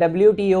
WTO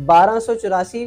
1284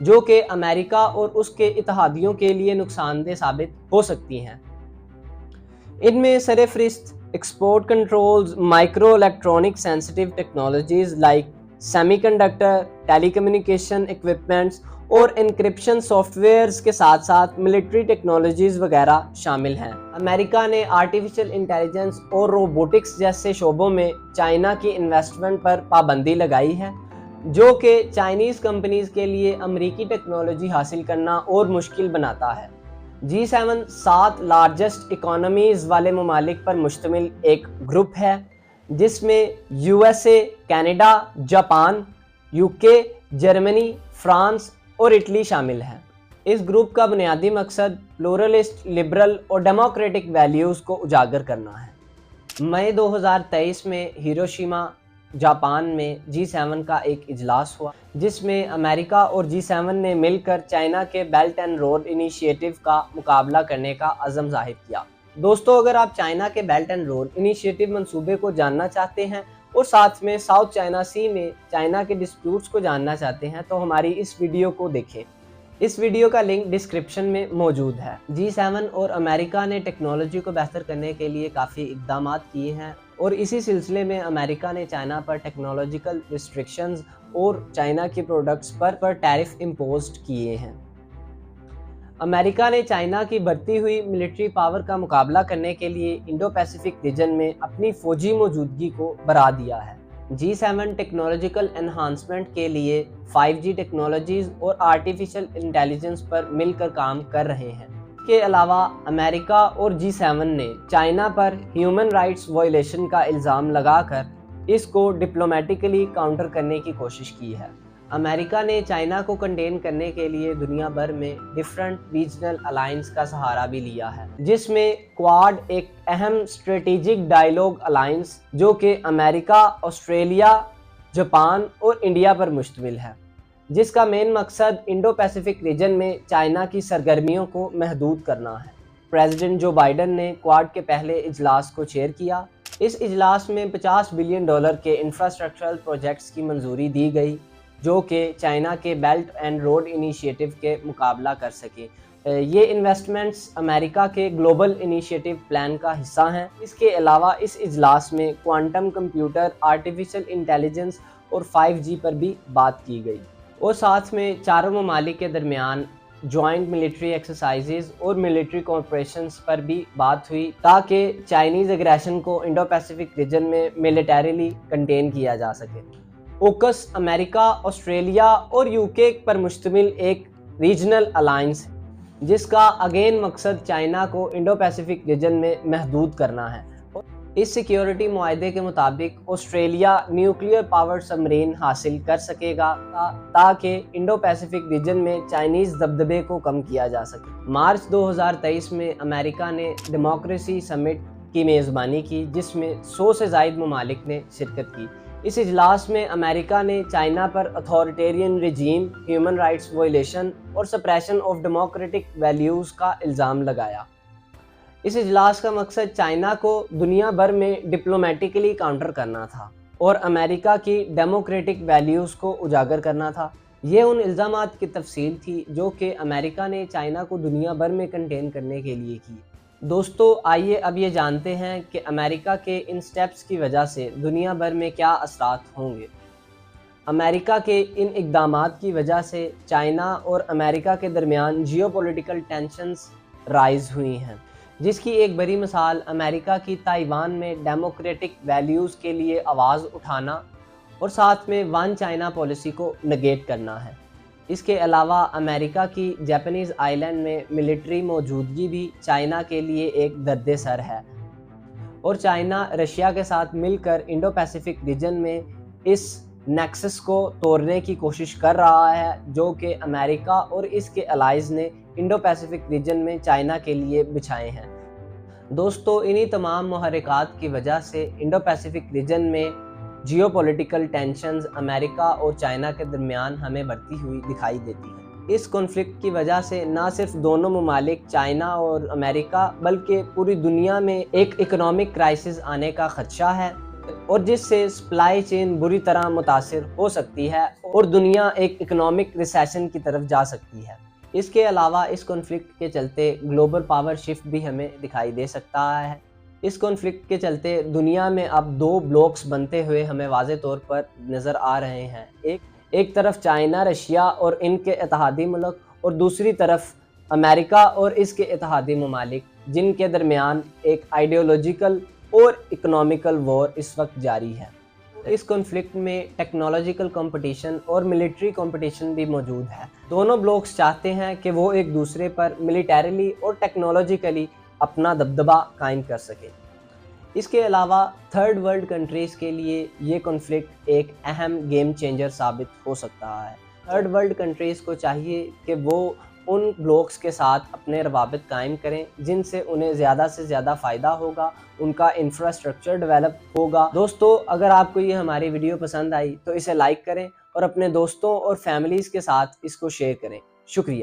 جو کہ امریکہ اور اس کے اتحادیوں کے لیے نقصان دہ ثابت ہو سکتی ہیں۔ ان میں سر فہرست export controls, microelectronic sensitive technologies like semiconductor, telecommunication equipments اور انکرپشن سافٹ ویئرز کے ساتھ ساتھ ملٹری ٹیکنالوجیز وغیرہ شامل ہیں۔ امریکہ نے آرٹیفیشل انٹیلیجنس اور روبوٹکس جیسے شعبوں میں چائنا کی انویسٹمنٹ پر پابندی لگائی ہے، جو کہ چائنیز کمپنیز کے لیے امریکی ٹیکنالوجی حاصل کرنا اور مشکل بناتا ہے۔ G7 7 لارجسٹ اکانومیز والے ممالک پر مشتمل ایک گروپ ہے جس میں USA، Canada, Japan, UK، Germany, France اور اٹلی شامل ہیں۔ اس گروپ کا بنیادی مقصد پلورلسٹ، لبرل اور ڈیموکریٹک ویلیوز کو اجاگر کرنا ہے۔ مئی 2023 میں ہیروشیما، جاپان میں G7 کا ایک اجلاس ہوا جس میں امریکہ اور G7 نے مل کر چائنا کے بیلٹ اینڈ روڈ انیشیٹو کا مقابلہ کرنے کا عزم ظاہر کیا۔ دوستو، اگر آپ چائنا کے بیلٹ اینڈ روڈ انیشیٹو منصوبے کو جاننا چاہتے ہیں اور ساتھ میں ساؤتھ چائنا سی میں چائنا کے ڈسپیوٹس کو جاننا چاہتے ہیں تو ہماری اس ویڈیو کو دیکھیں۔ اس ویڈیو کا لنک ڈسکرپشن میں موجود ہے۔ G7 اور امریکہ نے ٹیکنالوجی کو بہتر کرنے کے لیے کافی اقدامات کیے ہیں اور اسی سلسلے میں امریکہ نے چائنا پر ٹیکنالوجیکل ریسٹرکشنز اور چائنا کی پروڈکٹس پر ٹیرف امپوزڈ کیے ہیں۔ امریکہ نے چائنا کی بڑھتی ہوئی ملٹری پاور کا مقابلہ کرنے کے لیے انڈو پیسیفک ریجن میں اپنی فوجی موجودگی کو بڑھا دیا ہے۔ G7 ٹیکنالوجیکل انہانسمنٹ کے لیے 5G ٹیکنالوجیز اور آرٹیفیشل انٹیلیجنس پر مل کر کام کر رہے ہیں۔ اس کے علاوہ امریکہ اور G7 نے چائنا پر ہیومن رائٹس وائلیشن کا الزام لگا کر اس کو ڈپلومیٹکلی کاؤنٹر کرنے کی کوشش کی ہے۔ امریکہ نے چائنا کو کنٹین کرنے کے لیے دنیا بھر میں ڈیفرنٹ ریجنل الائنس کا سہارا بھی لیا ہے، جس میں کواد ایک اہم اسٹریٹجک ڈائیلاگ الائنس جو کہ امریکہ، آسٹریلیا، جاپان اور انڈیا پر مشتمل ہے، جس کا مین مقصد انڈو پیسیفک ریجن میں چائنا کی سرگرمیوں کو محدود کرنا ہے۔ پریزیڈنٹ جو بائیڈن نے کواد کے پہلے اجلاس کو چیئر کیا۔ اس اجلاس میں $50 بلین کے انفراسٹرکچرل پروجیکٹس کی منظوری دی گئی جو کہ چائنا کے بیلٹ اینڈ روڈ انیشیٹو کے مقابلہ کر سکیں۔ یہ انویسٹمنٹس امریکہ کے گلوبل انیشیٹو پلان کا حصہ ہیں۔ اس کے علاوہ اس اجلاس میں کوانٹم کمپیوٹر، آرٹیفیشل انٹیلیجنس اور 5G پر بھی بات کی گئی، اور ساتھ میں چاروں ممالک کے درمیان جوائنٹ ملٹری ایکسرسائزز اور ملٹری کوآپریشنز پر بھی بات ہوئی تاکہ چائنیز اگریشن کو انڈو پیسیفک ریجن میں ملیٹریلی کنٹین کیا جا سکے۔ اوکس امریکہ، آسٹریلیا اور UK پر مشتمل ایک ریجنل الائنس ہے جس کا اگین مقصد چائنا کو انڈو پیسیفک ریجن میں محدود کرنا ہے۔ اس سیکیورٹی معاہدے کے مطابق آسٹریلیا نیوکلیئر پاور سبمرین حاصل کر سکے گا تاکہ انڈو پیسیفک ریجن میں چائنیز دبدبے کو کم کیا جا سکے۔ مارچ 2023 میں امریکہ نے ڈیموکریسی سمٹ کی میزبانی کی جس میں 100 سے زائد ممالک نے شرکت کی۔ اس اجلاس میں امریکہ نے چائنا پر اتھارٹیرین رجیم، ہیومن رائٹس وائلیشن اور سپریشن آف ڈیموکریٹک ویلیوز کا الزام لگایا۔ اس اجلاس کا مقصد چائنا کو دنیا بھر میں ڈپلومیٹکلی کاؤنٹر کرنا تھا اور امریکہ کی ڈیموکریٹک ویلیوز کو اجاگر کرنا تھا۔ یہ ان الزامات کی تفصیل تھی جو کہ امریکہ نے چائنا کو دنیا بھر میں کنٹین کرنے کے لیے کی۔ دوستو، آئیے اب یہ جانتے ہیں کہ امریکہ کے ان سٹیپس کی وجہ سے دنیا بھر میں کیا اثرات ہوں گے۔ امریکہ کے ان اقدامات کی وجہ سے چائنا اور امریکہ کے درمیان جیو پولیٹیکل ٹینشنز رائز ہوئی ہیں، جس کی ایک بڑی مثال امریکہ کی تائیوان میں ڈیموکریٹک ویلیوز کے لیے آواز اٹھانا اور ساتھ میں ون چائنا پالیسی کو نگیٹ کرنا ہے۔ اس کے علاوہ امریکہ کی جاپانیز آئی لینڈ میں ملٹری موجودگی بھی چائنا کے لیے ایک درد سر ہے، اور چائنا رشیا کے ساتھ مل کر انڈو پیسیفک ریجن میں اس نیکسس کو توڑنے کی کوشش کر رہا ہے جو کہ امریکہ اور اس کے الائز نے انڈو پیسیفک ریجن میں چائنا کے لیے بچھائے ہیں۔ دوستو، انہی تمام محرکات کی وجہ سے انڈو پیسیفک ریجن میں جیو پولیٹیکل ٹینشنز امریکہ اور چائنا کے درمیان ہمیں بڑھتی ہوئی دکھائی دیتی ہیں۔ اس کنفلکٹ کی وجہ سے نہ صرف دونوں ممالک چائنا اور امریکہ بلکہ پوری دنیا میں ایک اکنامک کرائسس آنے کا خدشہ ہے۔ اور جس سے سپلائی چین بری طرح متاثر ہو سکتی ہے اور دنیا ایک اکنامک ریسیشن کی طرف جا سکتی ہے۔ اس کے علاوہ اس کنفلکٹ کے چلتے گلوبل پاور شفٹ بھی ہمیں دکھائی دے سکتا ہے۔ اس کنفلکٹ کے چلتے دنیا میں اب دو بلاکس بنتے ہوئے ہمیں واضح طور پر نظر آ رہے ہیں۔ ایک طرف چائنا، رشیا اور ان کے اتحادی ملک، اور دوسری طرف امریکہ اور اس کے اتحادی ممالک، جن کے درمیان ایک آئیڈیولوجیکل اور اکنامیکل وار اس وقت جاری ہے۔ اس کنفلکٹ میں ٹیکنالوجیکل کمپٹیشن اور ملٹری کمپٹیشن بھی موجود ہے۔ دونوں بلاکس چاہتے ہیں کہ وہ ایک دوسرے پر ملیٹریلی اور ٹیکنالوجیکلی اپنا دبدبہ قائم کر سکے۔ اس کے علاوہ تھرڈ ورلڈ کنٹریز کے لیے یہ کنفلکٹ ایک اہم گیم چینجر ثابت ہو سکتا ہے۔ تھرڈ ورلڈ کنٹریز کو چاہیے کہ وہ ان بلاکس کے ساتھ اپنے روابط قائم کریں جن سے انہیں زیادہ سے زیادہ فائدہ ہوگا، ان کا انفراسٹرکچر ڈیولپ ہوگا۔ دوستو، اگر آپ کو یہ ہماری ویڈیو پسند آئی تو اسے لائک کریں اور اپنے دوستوں اور فیملیز کے ساتھ اس کو شیئر کریں۔ شکریہ۔